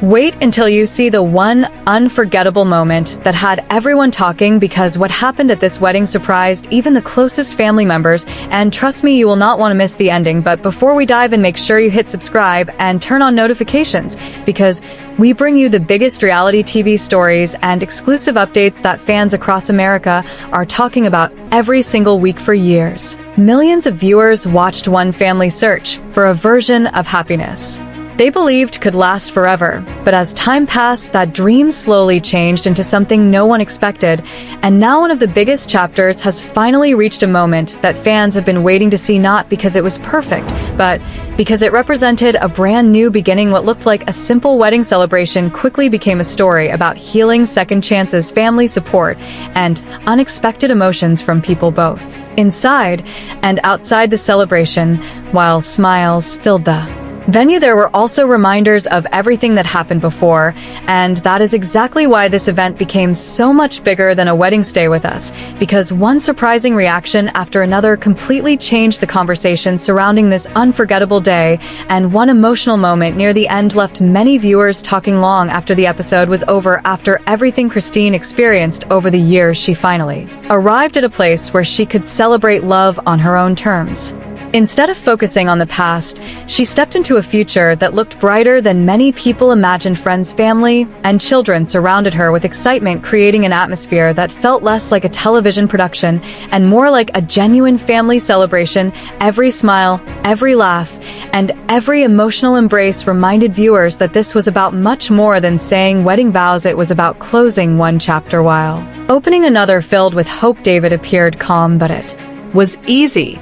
Wait until you see the one unforgettable moment that had everyone talking, because what happened at this wedding surprised even the closest family members, and trust me, you will not want to miss the ending. But before we dive in, make sure you hit subscribe and turn on notifications, because we bring you the biggest reality TV stories and exclusive updates that fans across America are talking about every single week for years. Millions of viewers watched one family search for a version of happiness they believed could last forever. But as time passed, that dream slowly changed into something no one expected. And now one of the biggest chapters has finally reached a moment that fans have been waiting to see, not because it was perfect, but because it represented a brand new beginning. What looked like a simple wedding celebration quickly became a story about healing, second chances, family support, and unexpected emotions from people both inside and outside the celebration. While smiles filled the venue, there were also reminders of everything that happened before, and that is exactly why this event became so much bigger than a wedding. Stay with us, because one surprising reaction after another completely changed the conversation surrounding this unforgettable day, and one emotional moment near the end left many viewers talking long after the episode was over. After everything Christine experienced over the years, she finally arrived at a place where she could celebrate love on her own terms. Instead of focusing on the past, she stepped into a future that looked brighter than many people imagined. Friends, family, and children surrounded her with excitement, creating an atmosphere that felt less like a television production and more like a genuine family celebration. Every smile, every laugh, and every emotional embrace reminded viewers that this was about much more than saying wedding vows. It was about closing one chapter while opening another filled with hope. David appeared calm, but it was easy.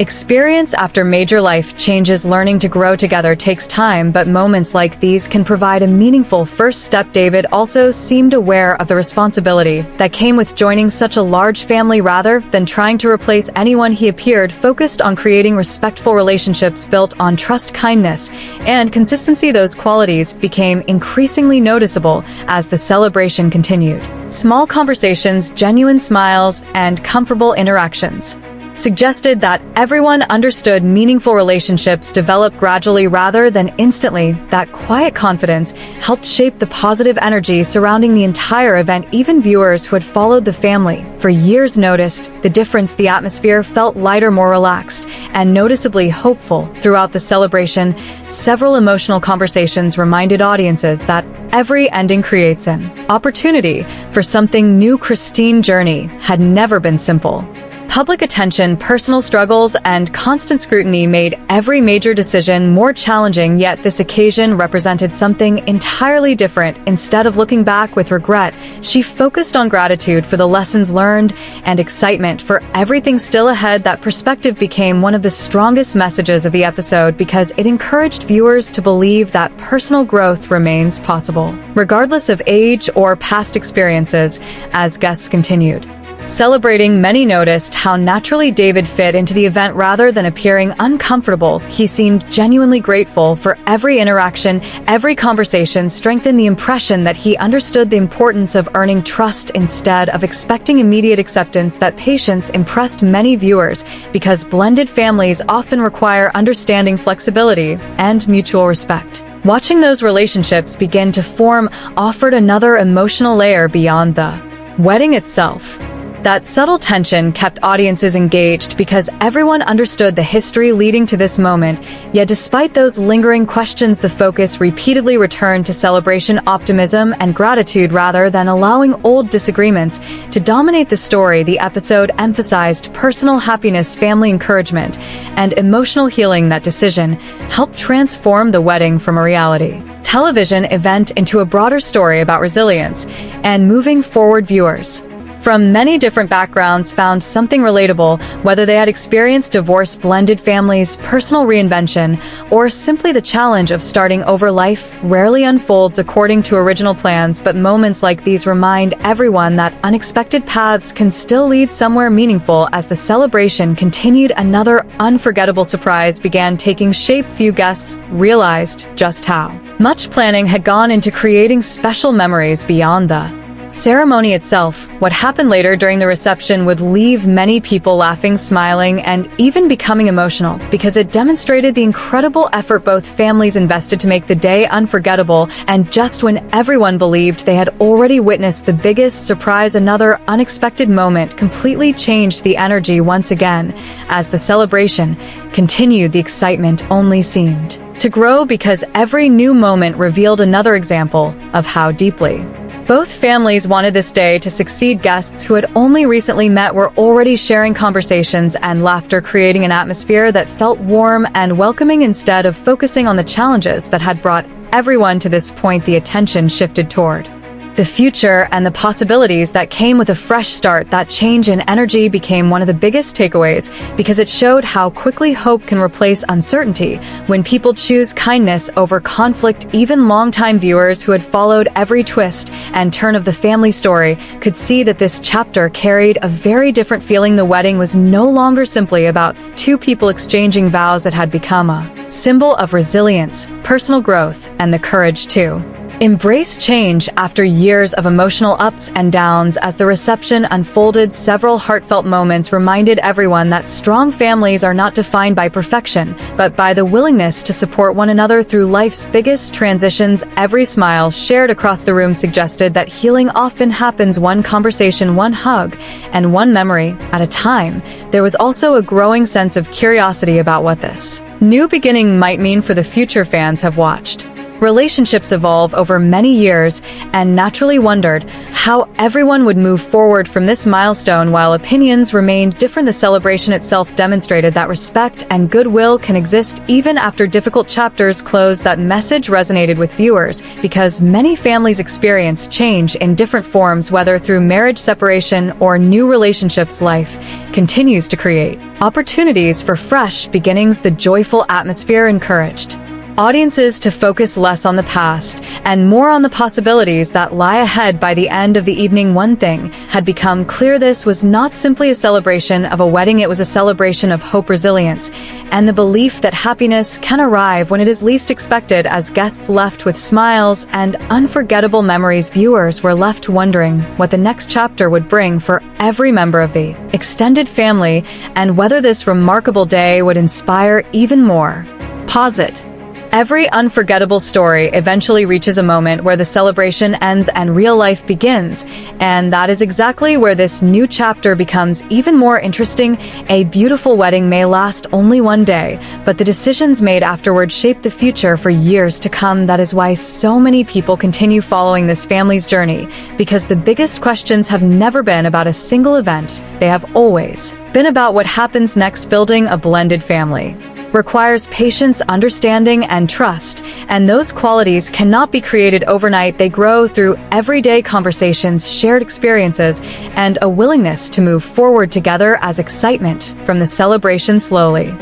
Experience after major life changes, learning to grow together takes time, but moments like these can provide a meaningful first step. David also seemed aware of the responsibility that came with joining such a large family. Rather than trying to replace anyone, he appeared focused on creating respectful relationships built on trust, kindness, and consistency. Those qualities became increasingly noticeable as the celebration continued. Small conversations, genuine smiles, and comfortable interactions suggested that everyone understood meaningful relationships develop gradually rather than instantly. That quiet confidence helped shape the positive energy surrounding the entire event. Even viewers who had followed the family for years noticed the difference. The atmosphere felt lighter, more relaxed, and noticeably hopeful throughout the celebration. Several emotional conversations reminded audiences that every ending creates an opportunity for something new. Christine's journey had never been simple. Public attention, personal struggles, and constant scrutiny made every major decision more challenging, yet this occasion represented something entirely different. Instead of looking back with regret, she focused on gratitude for the lessons learned and excitement for everything still ahead. That perspective became one of the strongest messages of the episode, because it encouraged viewers to believe that personal growth remains possible, regardless of age or past experiences. As guests continued celebrating, many noticed how naturally David fit into the event. Rather than appearing uncomfortable, he seemed genuinely grateful for every interaction. Every conversation strengthened the impression that he understood the importance of earning trust instead of expecting immediate acceptance. That patience impressed many viewers, because blended families often require understanding, flexibility, and mutual respect. Watching those relationships begin to form offered another emotional layer beyond the wedding itself. That subtle tension kept audiences engaged, because everyone understood the history leading to this moment. Yet despite those lingering questions, the focus repeatedly returned to celebration, optimism, and gratitude rather than allowing old disagreements to dominate the story. The episode emphasized personal happiness, family encouragement, and emotional healing. That decision helped transform the wedding from a reality television event into a broader story about resilience and moving forward. Viewers from many different backgrounds found something relatable, whether they had experienced divorce, blended families, personal reinvention, or simply the challenge of starting over. Life rarely unfolds according to original plans, but moments like these remind everyone that unexpected paths can still lead somewhere meaningful. As the celebration continued, another unforgettable surprise began taking shape. Few guests realized just how much planning had gone into creating special memories beyond the ceremony itself, what happened later during the reception would leave many people laughing, smiling, and even becoming emotional because it demonstrated the incredible effort both families invested to make the day unforgettable, and just when everyone believed they had already witnessed the biggest surprise, another unexpected moment completely changed the energy once again. As the celebration continued, the excitement only seemed to grow because every new moment revealed another example of how deeply both families wanted this day to succeed. Guests who had only recently met were already sharing conversations and laughter, creating an atmosphere that felt warm and welcoming. Instead of focusing on the challenges that had brought everyone to this point, the attention shifted toward the future and the possibilities that came with a fresh start. That change in energy became one of the biggest takeaways because it showed how quickly hope can replace uncertainty when people choose kindness over conflict. Even longtime viewers who had followed every twist and turn of the family story could see that this chapter carried a very different feeling. The wedding was no longer simply about two people exchanging vows. It had become a symbol of resilience, personal growth, and the courage to embrace change after years of emotional ups and downs. As the reception unfolded, several heartfelt moments reminded everyone that strong families are not defined by perfection, but by the willingness to support one another through life's biggest transitions. Every smile shared across the room suggested that healing often happens one conversation, one hug, and one memory at a time. There was also a growing sense of curiosity about what this new beginning might mean for the future. Fans have watched relationships evolve over many years and naturally wondered how everyone would move forward from this milestone. While opinions remained different, the celebration itself demonstrated that respect and goodwill can exist even after difficult chapters close. That message resonated with viewers because many families experience change in different forms, whether through marriage, separation, or new relationships. Life continues to create opportunities for fresh beginnings. The joyful atmosphere encouraged audiences to focus less on the past and more on the possibilities that lie ahead. By the end of the evening, one thing had become clear: this was not simply a celebration of a wedding, it was a celebration of hope, resilience, and the belief that happiness can arrive when it is least expected. As guests left with smiles and unforgettable memories, viewers were left wondering what the next chapter would bring for every member of the extended family and whether this remarkable day would inspire even more. Pause it. Every unforgettable story eventually reaches a moment where the celebration ends and real life begins, and that is exactly where this new chapter becomes even more interesting. A beautiful wedding may last only one day, but the decisions made afterward shape the future for years to come. That is why so many people continue following this family's journey, because the biggest questions have never been about a single event. They have always been about what happens next. Building a blended family requires patience, understanding, and trust, and those qualities cannot be created overnight. They grow through everyday conversations, shared experiences, and a willingness to move forward together. As excitement from the celebration slowly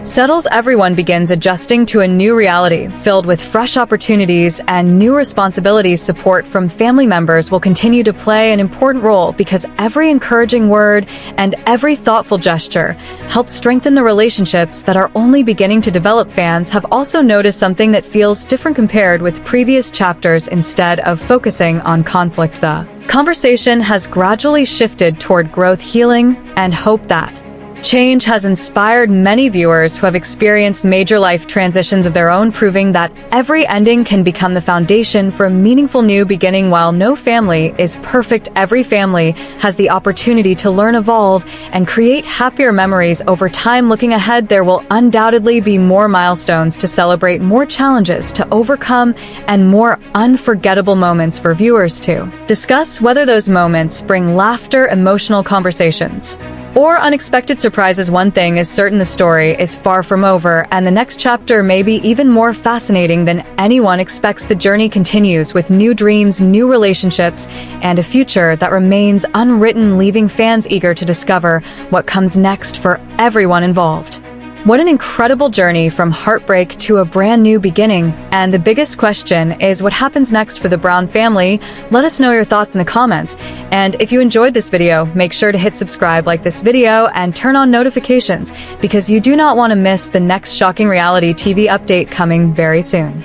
settles, everyone begins adjusting to a new reality filled with fresh opportunities and new responsibilities. Support from family members will continue to play an important role because every encouraging word and every thoughtful gesture helps strengthen the relationships that are only beginning to develop. Fans have also noticed something that feels different compared with previous chapters. Instead of focusing on conflict, the conversation has gradually shifted toward growth, healing, and hope. That change has inspired many viewers who have experienced major life transitions of their own, proving that every ending can become the foundation for a meaningful new beginning. While no family is perfect, every family has the opportunity to learn, evolve, and create happier memories over time. Looking ahead, there will undoubtedly be more milestones to celebrate, more challenges to overcome, and more unforgettable moments for viewers to discuss. Whether those moments bring laughter, emotional conversations, or unexpected surprises, one thing is certain: the story is far from over, and the next chapter may be even more fascinating than anyone expects. The journey continues with new dreams, new relationships, and a future that remains unwritten, leaving fans eager to discover what comes next for everyone involved. What an incredible journey from heartbreak to a brand new beginning. And the biggest question is, what happens next for the Brown family? Let us know your thoughts in the comments. And if you enjoyed this video, make sure to hit subscribe, like this video, and turn on notifications because you do not want to miss the next shocking reality TV update coming very soon.